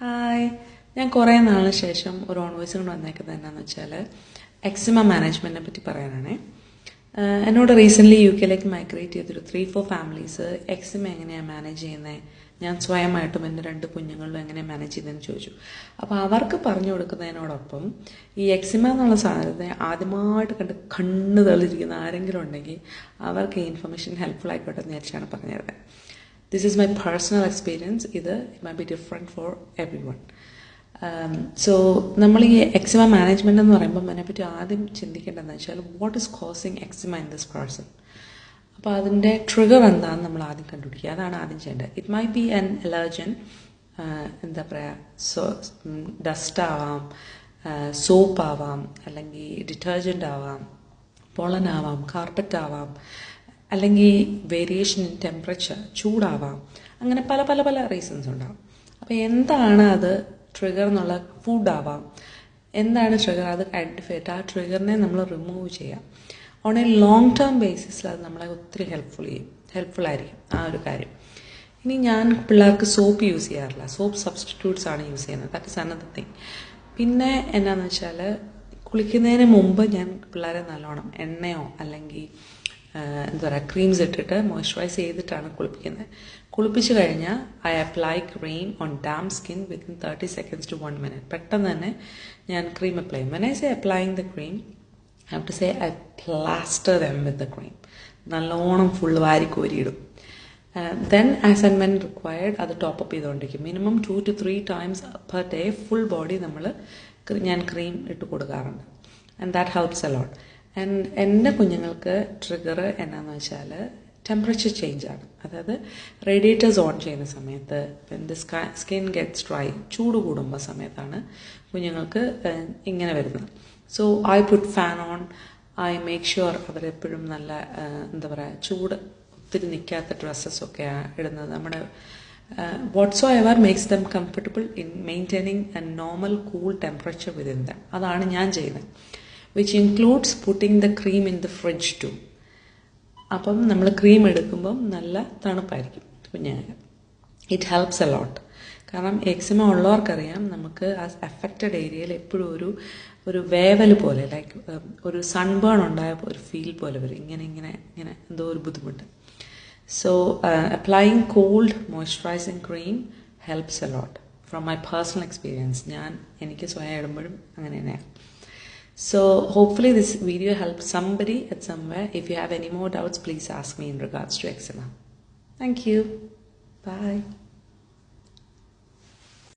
Hi, ഞാൻ കുറേ നാളിന് ശേഷം ഒരു ഓൺ വോയിസ് കൊണ്ട് വന്നേക്കുന്നത് എന്താണെന്ന് വെച്ചാൽ എക്സിമ മാനേജ്മെൻറ്റിനെ പറ്റി പറയാനാണ്. എന്നോട് റീസെൻ്റ്ലി UK മൈഗ്രേറ്റ് ചെയ്തൊരു 3-4 ഫാമിലീസ് എക്സിമ എങ്ങനെയാണ് മാനേജ് ചെയ്യുന്നത്, ഞാൻ സ്വയമായിട്ടും എൻ്റെ 2 കുഞ്ഞുങ്ങളിലും എങ്ങനെയാണ് മാനേജ് ചെയ്തതെന്ന് ചോദിച്ചു. അപ്പോൾ അവർക്ക് പറഞ്ഞു കൊടുക്കുന്നതിനോടൊപ്പം ഈ എക്സിമ എന്നുള്ള സാധനത്തെ ആദ്യമായിട്ട് കണ്ണ് തെളിഞ്ഞിരിക്കുന്ന ആരെങ്കിലും ഉണ്ടെങ്കിൽ അവർക്ക് ഈ ഇൻഫർമേഷൻ ഹെൽപ്ഫുൾ ആയിക്കോട്ടെ എന്ന് വിചാരിച്ചാണ് പറഞ്ഞത്. This is my personal experience. It might be different for everyone. So, നമ്മൾ ഈ എക്സിമ മാനേജ്മെൻറ്റ് എന്ന് പറയുമ്പോൾ അതിനെപ്പറ്റി ആദ്യം ചിന്തിക്കേണ്ടതെന്ന് വെച്ചാൽ what is causing eczema in this person. അപ്പോൾ അതിൻ്റെ ട്രിഗർ എന്താണെന്ന് നമ്മൾ ആദ്യം കണ്ടുപിടിക്കുക. അതാണ് ആദ്യം ചെയ്യേണ്ടത്. It my B an allergen, എന്താ പറയുക, ഡസ്റ്റ് ആവാം, സോപ്പ് ആവാം, അല്ലെങ്കിൽ ഡിറ്റർജൻ്റ് ആവാം, പൊളൻ ആവാം, കാർപ്പറ്റ് ആവാം, അല്ലെങ്കിൽ വേരിയേഷൻ ഇൻ ടെമ്പറേച്ചർ, ചൂടാവാം, അങ്ങനെ പല പല പല റീസൺസ് ഉണ്ടാവും. അപ്പോൾ എന്താണ് അത് ട്രിഗർ എന്നുള്ള ഫുഡാവാം, എന്താണ് ട്രിഗർ അത് ഐഡൻറ്റിഫൈ ചെയ്തിട്ട് ആ ട്രിഗറിനെ നമ്മൾ റിമൂവ് ചെയ്യാം. ഓൺ എ ലോങ് ടേം ബേസിസിൽ അത് നമ്മളെ ഒത്തിരി ഹെൽപ്ഫുള്ളായിരിക്കും ആ ഒരു കാര്യം. ഇനി ഞാൻ പിള്ളേർക്ക് സോപ്പ് യൂസ് ചെയ്യാറില്ല, സോപ്പ് സബ്സ്റ്റിറ്റ്യൂട്ട്സ് ആണ് യൂസ് ചെയ്യുന്നത്. That is another thing. പിന്നെ എന്നാന്ന് വെച്ചാൽ കുളിക്കുന്നതിന് മുമ്പ് ഞാൻ പിള്ളേരെ നല്ലോണം എണ്ണയോ അല്ലെങ്കിൽ എന്താ പറയുക ക്രീംസ് ഇട്ടിട്ട് മോയ്സ്ചറൈസ് ചെയ്തിട്ടാണ് കുളിപ്പിക്കുന്നത്. കുളിപ്പിച്ച് കഴിഞ്ഞാൽ I apply cream on them skin within 30 seconds to 1 minute. പെട്ടെന്ന് തന്നെ ഞാൻ ക്രീം അപ്ലൈ ചെയ്യും. When I say applying the cream, I have to say I plaster them with the cream. നല്ലോണം ഫുള്ള് വാരിക്കോരിയിടും. Then as and when required അത് top up ചെയ്തുകൊണ്ടിരിക്കും. Minimum 2 to 3 times per day full body ഞാൻ cream ഇട്ട് കൊടുക്കാറുണ്ട്. And that helps a lot. And എൻ്റെ കുഞ്ഞുങ്ങൾക്ക് trigger എന്നാന്ന് വെച്ചാൽ ടെമ്പറേച്ചർ ചേഞ്ചാണ്. അതായത് റേഡിയേറ്റേഴ്സ് ഓൺ ചെയ്യുന്ന സമയത്ത്, സ്കിൻ ഗെറ്റ്സ് ഡ്രൈ, ചൂട് കൂടുമ്പോൾ സമയത്താണ് കുഞ്ഞുങ്ങൾക്ക് ഇങ്ങനെ വരുന്നത്. So I put fan on, I make sure അവരെപ്പോഴും നല്ല എന്താ പറയുക ചൂട് ഒത്തിരി നിൽക്കാത്ത ഡ്രസ്സസൊക്കെയാണ് ഇടുന്നത്. നമ്മുടെ whatsoever makes them comfortable in maintaining a normal cool temperature within them. അതാണ് ഞാൻ ചെയ്യുന്നത്. which includes putting the cream in the fridge too. അപ്പം നമ്മൾ ക്രീം എടുക്കുമ്പം നല്ല തണുപ്പായിരിക്കും കുഞ്ഞുങ്ങൾക്ക്. ഇറ്റ് ഹെൽപ്സ് എ ലോട്ട്. കാരണം എക്സിമ ഉള്ളവർക്കറിയാം നമുക്ക് ആ അഫക്റ്റഡ് ഏരിയയിൽ എപ്പോഴും ഒരു വേവൽ പോലെ, ലൈക്ക് ഒരു സൺബേൺ ഉണ്ടായ ഒരു ഫീൽ പോലെ വരും. ഇങ്ങനെ എന്തോ ഒരു ബുദ്ധിമുട്ട്. So applying cold moisturising cream helps a lot from my personal experience. എനിക്ക് സ്വയം ഇടുമ്പോഴും അങ്ങനെ തന്നെയാണ്. So hopefully this video helps somebody at somewhere. If you have any more doubts, please ask me in regards to eczema. Thank you. Bye.